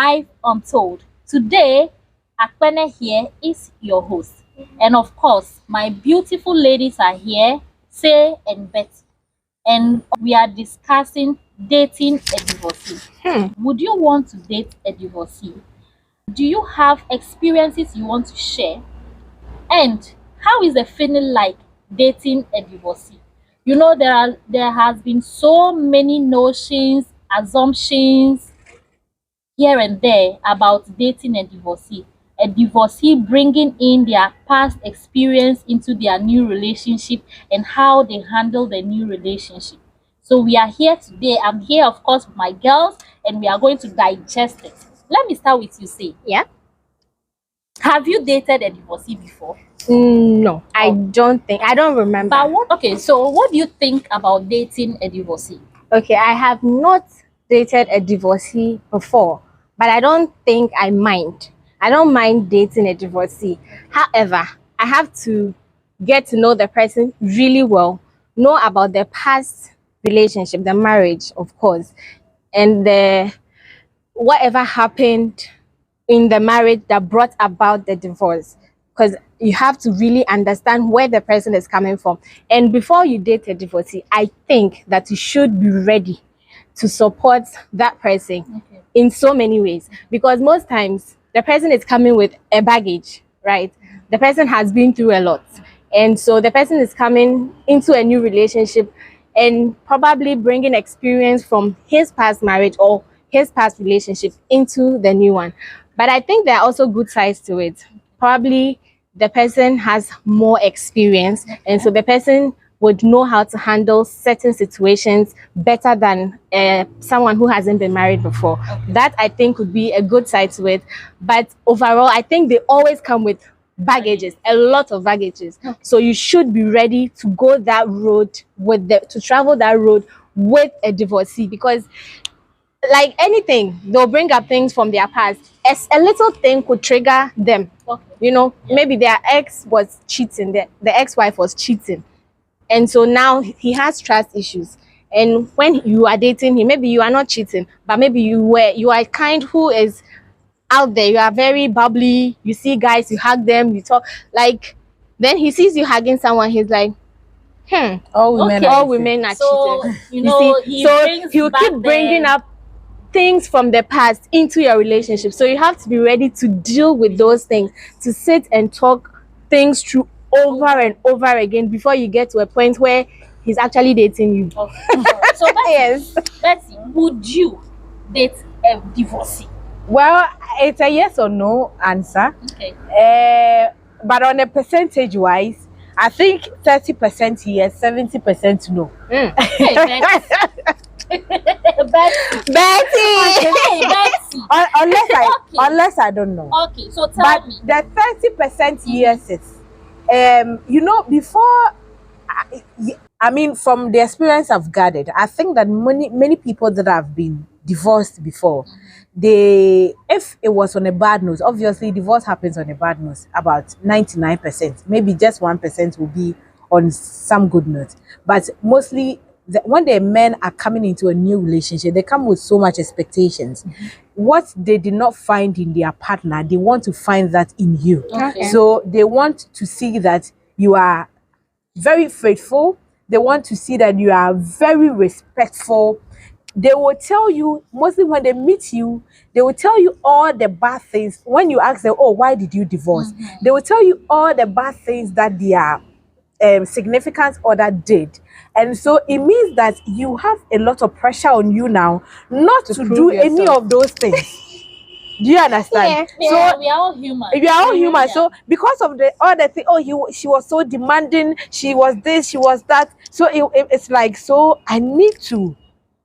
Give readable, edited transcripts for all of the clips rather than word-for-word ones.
Life Untold. Today, Akpene here is your host. And of course, my beautiful ladies are here, Say and Betty. And we are discussing dating a divorcee. Would you want to date a divorcee? Do you have experiences you want to share? And how is the feeling like dating a divorcee? There has been so many notions, assumptions here and there about dating a divorcee. A divorcee bringing in their past experience into their new relationship and how they handle the new relationship. So we are here today. I'm here, of course, with my girls, and we are going to digest it. Let me start with you, Say. Yeah. Have you dated a divorcee before? No, I don't remember. But what do you think about dating a divorcee? Okay, I have not dated a divorcee before, but I don't think I mind. I don't mind dating a divorcee. However, I have to get to know the person really well, know about their past relationship, the marriage, of course, and the whatever happened in the marriage that brought about the divorce, because you have to really understand where the person is coming from. And before you date a divorcee, I think that you should be ready to support that person in so many ways, because most times the person is coming with a baggage, right? The person has been through a lot, and so the person is coming into a new relationship and probably bringing experience from his past marriage or his past relationship into the new one. But I think there are also good sides to it. Probably the person has more experience, and so the person would know how to handle certain situations better than someone who hasn't been married before. That, I think, would be a good side to it. But overall, I think they always come with baggages, a lot of baggages. So you should be ready to go that road to travel that road with a divorcee, because like anything, they'll bring up things from their past. As a little thing could trigger them. Maybe their ex was cheating, the ex-wife was cheating, and so now he has trust issues. And when you are dating him, maybe you are not cheating, but maybe you are kind who is out there, you are very bubbly, you see guys, you hug them, you talk, like, then he sees you hugging someone, he's like, All women all women are So, cheating. He will keep bringing up things from the past into your relationship. So you have to be ready to deal with those things, to sit and talk things through over and over again before you get to a point where he's actually dating you. So yes. Betsy, would you date a divorcee? Well, it's a yes or no answer. Okay. But on a percentage wise, I think 30% yes, 70% no. Hey, Betsy. Betty! Hey, Betsy. Unless I don't know. Okay, so tell me. The 30% yeses, before, I mean, from the experience I've gathered, I think that many people that have been divorced before, if it was on a bad note, obviously divorce happens on a bad note, about 99%, maybe just 1% will be on some good note. But mostly, when the men are coming into a new relationship, they come with so much expectations. What they did not find in their partner, they want to find that in you. Okay. So they want to see that you are very faithful. They want to see that you are very respectful. They will tell you, mostly when they meet you, they will tell you all the bad things. When you ask them, oh, why did you divorce? They will tell you all the bad things that their significant other did. And so it means that you have a lot of pressure on you now not to do any of those things. Do you understand? Yeah, So we are all human. we are all human. So because of the other thing, she was so demanding, she was this, she was that. So it's like, so I need to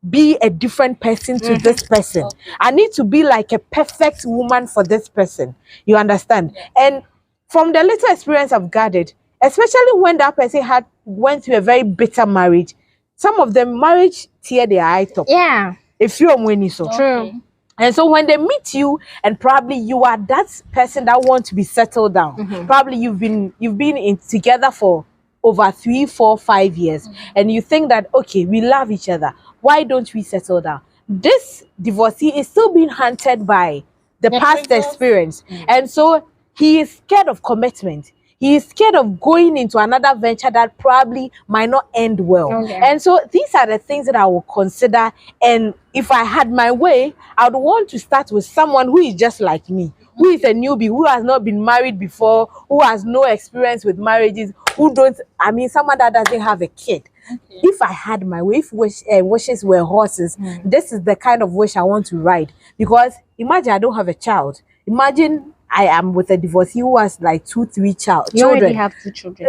be a different person to this person. Okay. I need to be like a perfect woman for this person. You understand? And from the little experience I've gathered, especially when that person went through a very bitter marriage, some of them marriage tear their eyes up. Yeah. If you're winning, so True. And so when they meet you, and probably you are that person that wants to be settled down, probably you've been in together for over 3, 4, 5 years, and you think that, okay, we love each other, why don't we settle down? this divorcee is still being hunted by the The past previous- experience. And so he is scared of commitment. He is scared of going into another venture that probably might not end well. Okay. And so these are the things that I will consider. And if I had my way, I would want to start with someone who is just like me, who is a newbie, who has not been married before, who has no experience with marriages, someone that doesn't have a kid. Okay. If I had my way, if wishes were horses, this is the kind of wish I want to ride. Because imagine I don't have a child. Imagine I am with a divorcee who has like 2-3 You children. already have 2 children.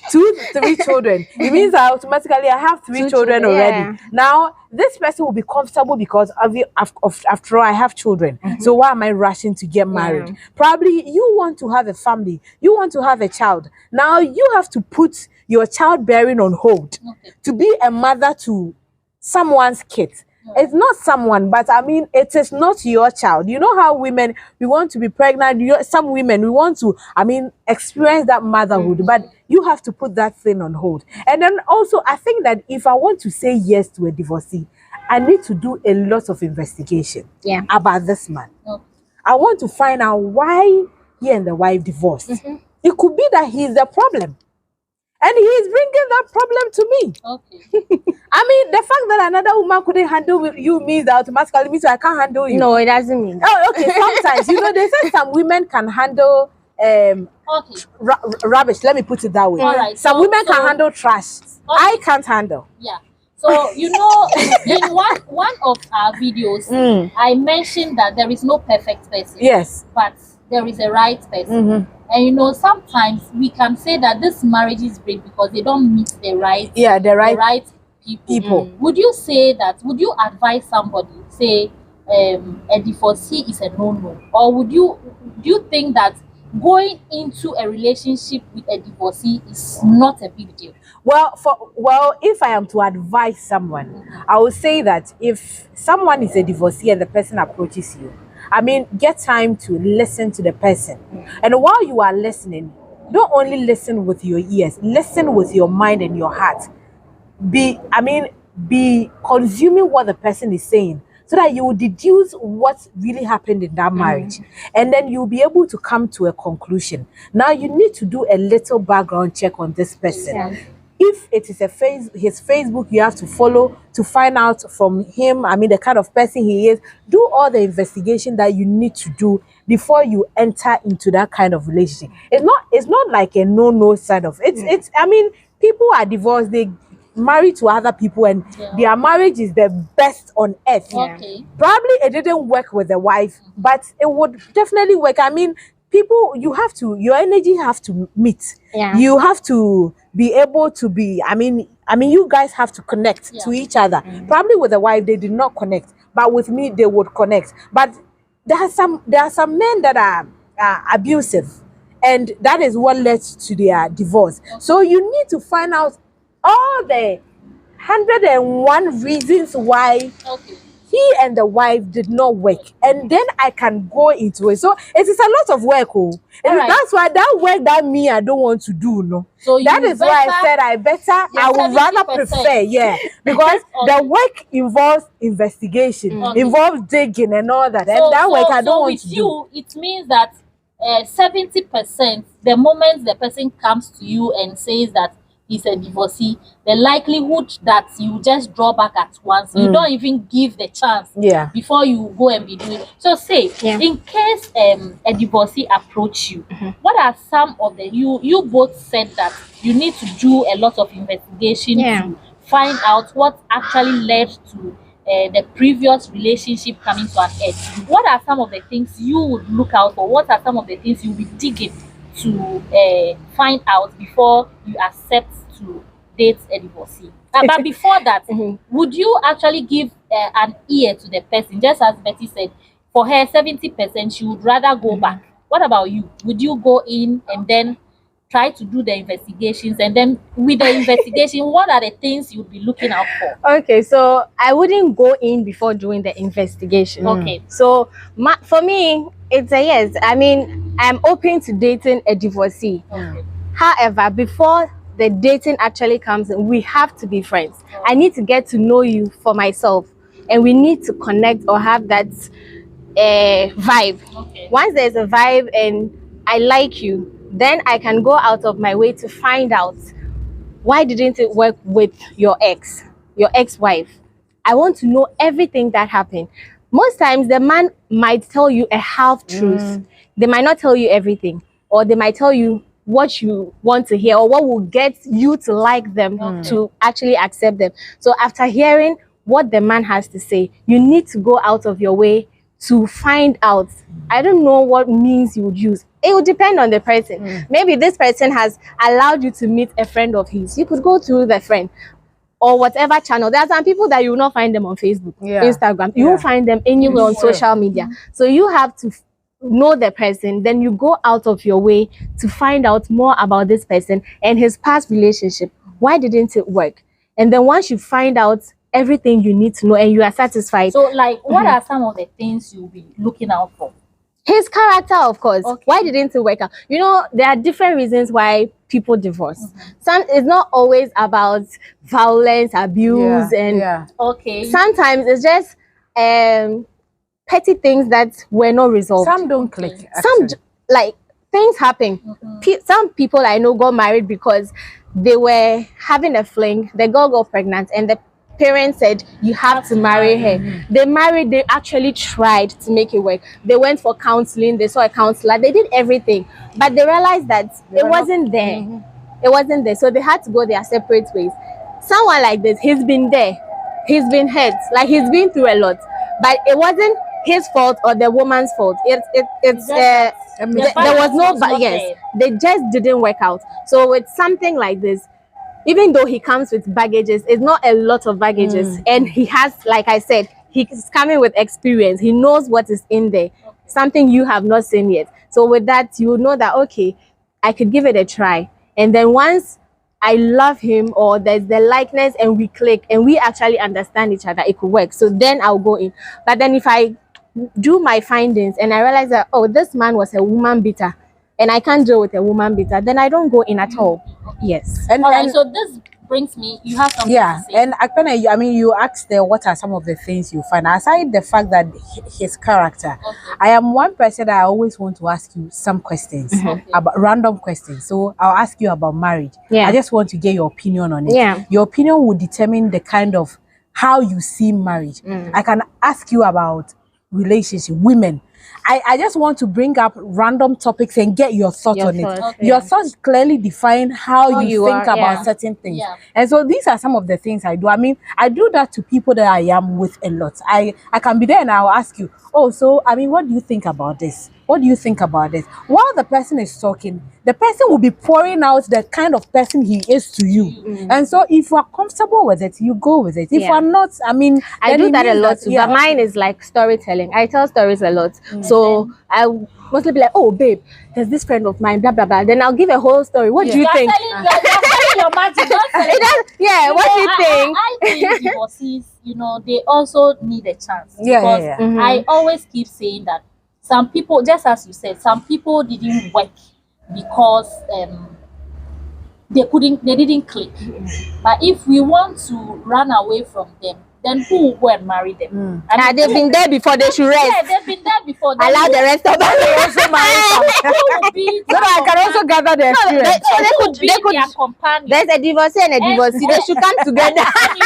2-3 children. It means that automatically I have 3 Two children children, already. yeah. Now this person will be comfortable because after all I have children. So why am I rushing to get married? Probably you want to have a family. You want to have a child. Now you have to put your childbearing on hold to be a mother to someone's kid. It's not someone, but it is not your child. You know how women, we want to be pregnant. Some women, we want to, experience that motherhood, but you have to put that thing on hold. And then also, I think that if I want to say yes to a divorcee, I need to do a lot of investigation about this man. Okay. I want to find out why he and the wife divorced. It could be that he's the problem. And he is bringing that problem to me. Okay. The fact that another woman couldn't handle you means that automatically means I can't handle you. No, it doesn't mean that. Oh, okay. Sometimes, they say some women can handle Okay. rubbish. Let me put it that way. All right, Some so- women so- can handle trash. I can't handle. Yeah. So in one of our videos, I mentioned that there is no perfect person. Yes. But there is a right person. And sometimes we can say that this marriage is great because they don't meet the right The right people. Would you say that? Would you advise somebody, say, a divorcee is a no-no, or do you think that going into a relationship with a divorcee is not a big deal? Well, if I am to advise someone, I would say that if someone is a divorcee and the person approaches you, get time to listen to the person. And while you are listening, don't only listen with your ears, listen with your mind and your heart. Be consuming what the person is saying so that you will deduce what really happened in that marriage. And then you'll be able to come to a conclusion. Now you need to do a little background check on this person. Yeah. If it is his Facebook, you have to follow to find out from him, the kind of person he is. Do all the investigation that you need to do before you enter into that kind of relationship. It's not like a no side of it. It's people are divorced, they marry to other people, and their marriage is the best on earth. Okay. Probably it didn't work with the wife, but it would definitely work. People, your energy have to meet. Yeah. You have to be able to be, you guys have to connect to each other. Probably with the wife, they did not connect, but with me, they would connect. But there are some men that are abusive, and that is what led to their divorce. So you need to find out all the 101 reasons why Okay. he and the wife did not work, and then I can go into it. So it is a lot of work. Alright. That's why that work that I don't want to do. No, So that is why I said Yeah, I would rather 70%. prefer, because the work involves investigation, involves digging and all that, and that work I don't want to with do. you, it means that 70%, the moment the person comes to you and says that he's a divorcee, the likelihood that you just draw back at once, you don't even give the chance before you go and be doing. So say, in case a divorcee approach you, what are some of the, you both said that you need to do a lot of investigation to find out what actually led to the previous relationship coming to an end. What are some of the things you would look out for? What are some of the things you'll be digging to find out before you accept to date a divorcee? But before that, would you actually give an ear to the person? Just as Betty said, for her 70%, she would rather go back. What about you? Would you go in and then try to do the investigations, and then with the investigation, what are the things you'd be looking out for? Okay, so I wouldn't go in before doing the investigation. Okay. So for me, it's a yes. I'm open to dating a divorcee. Okay. However, before the dating actually comes in, we have to be friends. I need to get to know you for myself. and we need to connect or have that vibe. Okay. Once there's a vibe and I like you, then I can go out of my way to find out why didn't it work with your ex-wife. I want to know everything that happened. Most times the man might tell you a half truth. They might not tell you everything, or they might tell you what you want to hear or what will get you to like them, to actually accept them. So after hearing what the man has to say, you need to go out of your way to find out. I don't know what means you would use. It would depend on the person. Maybe this person has allowed you to meet a friend of his. You could go through the friend or whatever channel. There are some people that you will not find them on Facebook, Instagram. You will find them anywhere on social media. So you have to know the person, then you go out of your way to find out more about this person and his past relationship. Why didn't it work? And then once you find out everything you need to know and you are satisfied, So, like, what are some of the things you'll be looking out for? his character, of course. Okay. Why didn't it work out? You know, there are different reasons why people divorce. Some, it's not always about violence, abuse, and Okay. sometimes it's just petty things that were not resolved. Some don't click. Some like things happen. Some people I know got married because they were having a fling. The girl got pregnant, and the parents said you have to marry her. They married. They actually tried to make it work. They went for counseling. They saw a counselor. They did everything, but they realized that it wasn't there. It wasn't there. So they had to go their separate ways. Someone like this, he's been there. He's been hurt. Like, he's been through a lot, but it wasn't his fault or the woman's fault. It's there was no, but yes, they just didn't work out. So with something like this, even though he comes with baggages, it's not a lot of baggages, and he has, like I said, he's coming with experience. He knows what is in there, something you have not seen yet. So with that, you will know that, okay, I could give it a try. And then once I love him, or there's the likeness and we click and we actually understand each other, it could work. So then I'll go in. But then if I do my findings and I realize that, oh, this man was a woman beater and I can't deal with a woman beater, then I don't go in at all. Yes. All right, so this brings me, you have something to say. And Akpene, I mean, you asked there what are some of the things you find. Aside the fact that his character, I am one person that I always want to ask you some questions, about random questions. So I'll ask you about marriage. I just want to get your opinion on it. Your opinion will determine the kind of how you see marriage. I can ask you about relationship, women. I just want to bring up random topics and get your thoughts on it. Your thoughts clearly define how you think about certain things. And so these are some of the things I do. I mean, I do that to people that I am with a lot. I can be there and I'll ask you, oh, so, I mean, what do you think about this? What do you think about this? While the person is talking, the person will be pouring out the kind of person he is to you. And so if you are comfortable with it, you go with it. If you are not, I mean, I do that a lot too, but mine is like storytelling. I tell stories a lot. So I mostly be like, oh, babe, there's this friend of mine, blah, blah, blah. Then I'll give a whole story. What do you think? You're telling your magic. What do you think? I think divorcees, you know, they also need a chance. Because I always keep saying that some people, just as you said, some people didn't work because they didn't click. But if we want to run away from them, then who will go and marry them? And they've been there before, they should rest. Yeah, they've been there before. Allow the rest of them also marry some. So that I can also gather the experience. They could their companion. There's a divorcee and a divorcee. They should come together. And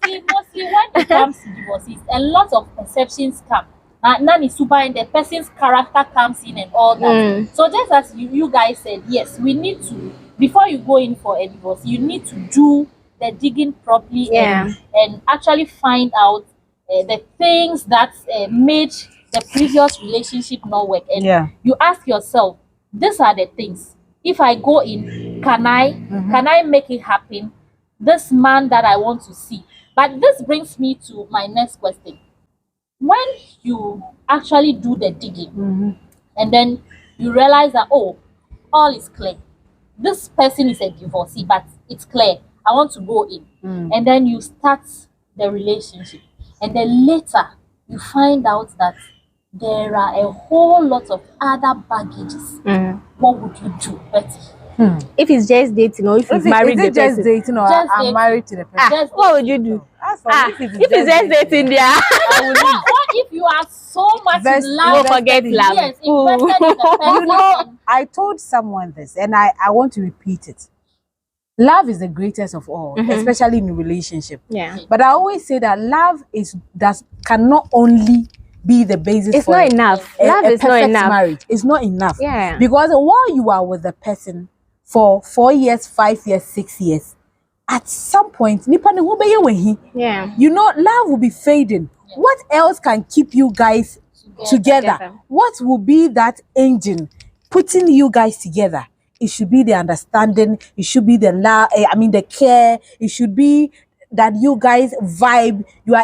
you know, mostly when it comes to divorces, a lot of perceptions come. None is super, and the person's character comes in and all that. So just as you guys said, yes, we need to, before you go in for a divorce, you need to do the digging properly and actually find out the things that made the previous relationship not work. And you ask yourself, these are the things. If I go in, can I make it happen? This man that I want to see. But this brings me to my next question. When you actually do the digging and then you realize that, oh, all is clear. This person is a divorcee, but it's clear. I want to go in. And then you start the relationship. And then later, you find out that there are a whole lot of other baggages. What would you do, Betty? If it's just dating or if you've married Is the it just person. dating or Just I'm dating. married to the person? Just What would you do? As for me, if If it's just dating, there. I will leave. What if you are so much Invest- in love? Oh, invested forget in- love. Yes, Ooh. invested in the person. You know, I told someone this, and I want to repeat it. Love is the greatest of all, especially in a relationship. Yeah. But I always say that love cannot only be the basis It's for not enough. Love is not perfect enough. marriage. It's not enough. Yeah. Because while you are with the person for 4 years, 5 years, 6 years, at some point, nipa ne wo beye wehi. Yeah. You know, love will be fading. What else can keep you guys together? What will be that engine putting you guys together? It should be the understanding. It should be the love. The care. It should be that you guys vibe. You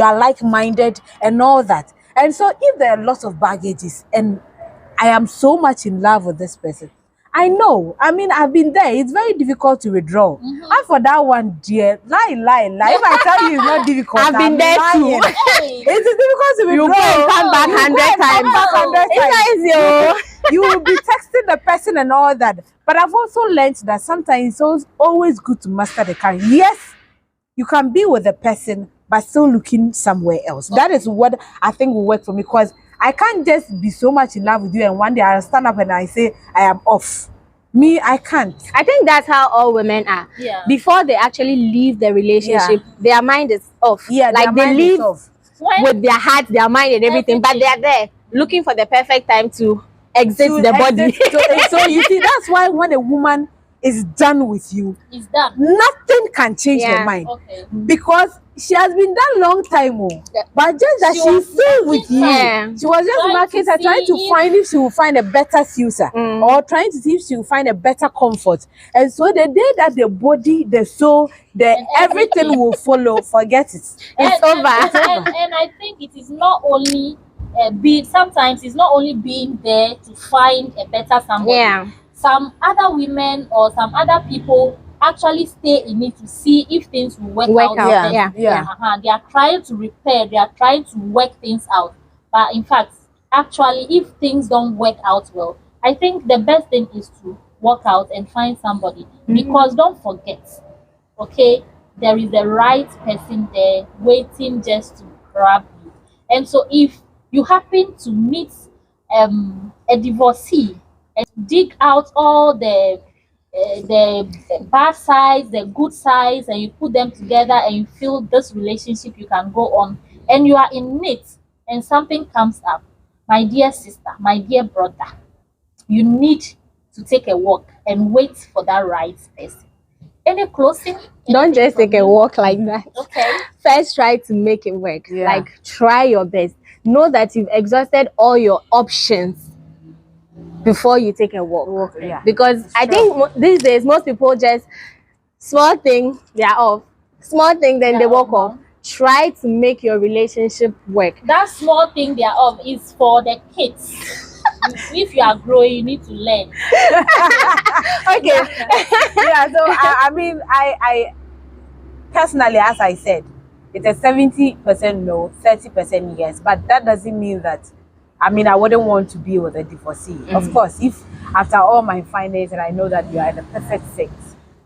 are like-minded and all that. And so, if there are lots of baggages, and I am so much in love with this person, I know. I've been there. It's very difficult to withdraw. And for that one, dear, lie. If I tell you it's not difficult, I've been there lying. too. Hey, It is difficult to You withdraw. go and come back You go 100 and come times. back 100 It's times. nice, yo. You will be texting the person and all that. But I've also learned that sometimes it's always good to master the current. Yes, you can be with the person, but still looking somewhere else. That is what I think will work for me, because I can't just be so much in love with you and one day I'll stand up and I say I am off. Me, I can't. I think that's how all women are. Yeah. Before they actually leave the relationship, their mind is off. Yeah, like their they mind is leave off. with their heart, their mind, and everything, but they are there looking for the perfect time to exit To the body. exit. So you see, that's why when a woman is done with you, it's done. nothing can change her Yeah. mind. Okay. Because she has been done long time, but just that She she's was still with you. Yeah. She was just Trying marking to her, trying to see find if she will find a better suitor, or trying to see if she will find a better comfort. And so the day that the body, the soul, the And everything will follow, forget it. It's over. And I think it is not only sometimes it's not only being there to find a better somebody. Yeah. Some other women or some other people actually stay in it to see if things will work out. Yeah. They are trying to repair, they are trying to work things out. But in fact, actually, if things don't work out well, I think the best thing is to walk out and find somebody. Because don't forget, okay, there is the right person there waiting just to grab you. And so if you happen to meet a divorcee and dig out all the bad sides, the good sides, and you put them together and you feel this relationship you can go on, and you are in it and something comes up, my dear sister, my dear brother, you need to take a walk and wait for that right person. Any closing? Don't Anything just from take a you? walk like that. Okay. First, try to make it work. Yeah. Like, try your best. Know that you've exhausted all your options before you take a walk. Yeah. Because I think these days, most people just small thing, they are off. Small thing, then Yeah, they walk uh-huh. off. Try to make your relationship work. That small thing they are of is for the kids. If you are growing, you need to learn. Okay. Yeah, so I personally, as I said, it's a 70% no, 30% yes. But that doesn't mean that I wouldn't want to be with a divorcee. Of course, if after all my findings and I know that you are the perfect fit,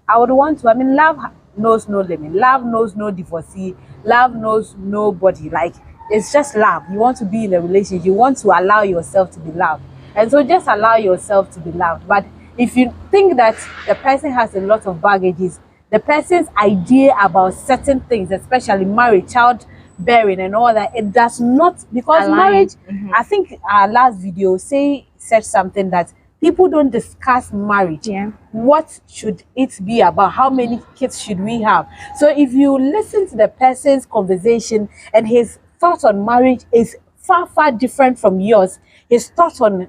I would want to. Love knows no limit. Love knows no divorcee. Love knows nobody. Like, it's just love. You want to be in a relationship. You want to allow yourself to be loved. And so just allow yourself to be loved. But if you think that the person has a lot of baggages, the person's idea about certain things, especially marriage, childbearing and all that, it does not, because Align. marriage, I think our last video said something that people don't discuss marriage. Yeah. What should it be about? How many kids should we have? So if you listen to the person's conversation and his thought on marriage is far different from yours, his thought on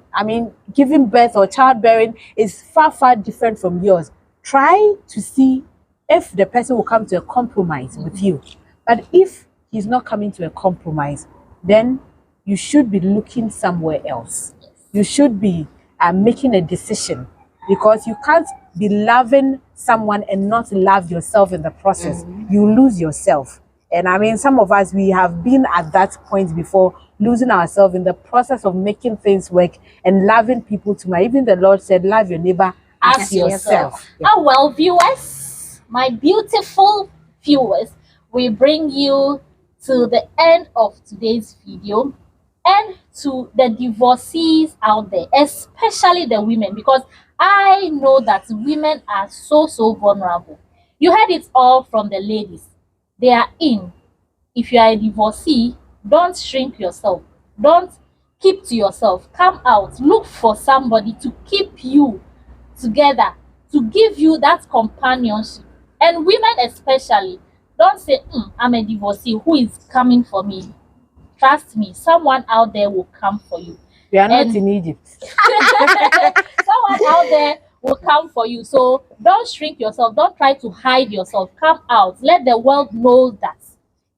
giving birth or childbearing is far different from yours, try to see if the person will come to a compromise with you. But if he's not coming to a compromise, then you should be looking somewhere else. You should be making a decision, because you can't be loving someone and not love yourself in the process. You lose yourself. And some of us, we have been at that point before, losing ourselves in the process of making things work and loving people too much. Even the Lord said, love your neighbor as As yourself. yourself. yourself. Yeah. Well, viewers, my beautiful viewers, we bring you to the end of today's video, and to the divorcees out there, especially the women, because I know that women are so vulnerable. You heard it all from the ladies. They are in. If you are a divorcee, don't shrink yourself. Don't keep to yourself. Come out. Look for somebody to keep you together, to give you that companionship. And women especially, don't say, I'm a divorcee, who is coming for me? Trust me, someone out there will come for you. We are not And in Egypt. someone out there will come for you. So don't shrink yourself. Don't try to hide yourself. Come out. Let the world know that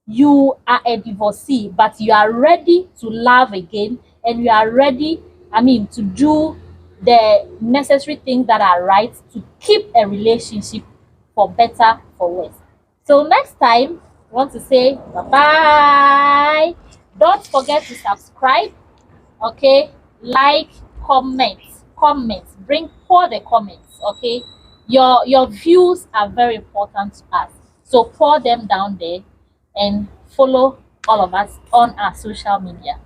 you are a divorcee, but you are ready to love again, and you are ready, to do the necessary things that are right to keep a relationship for better, for worse. So next time, I want to say bye bye. Don't forget to subscribe. Okay, like, comments, bring pour the comments. Okay, your views are very important to us, so pour them down there, and follow all of us on our social media.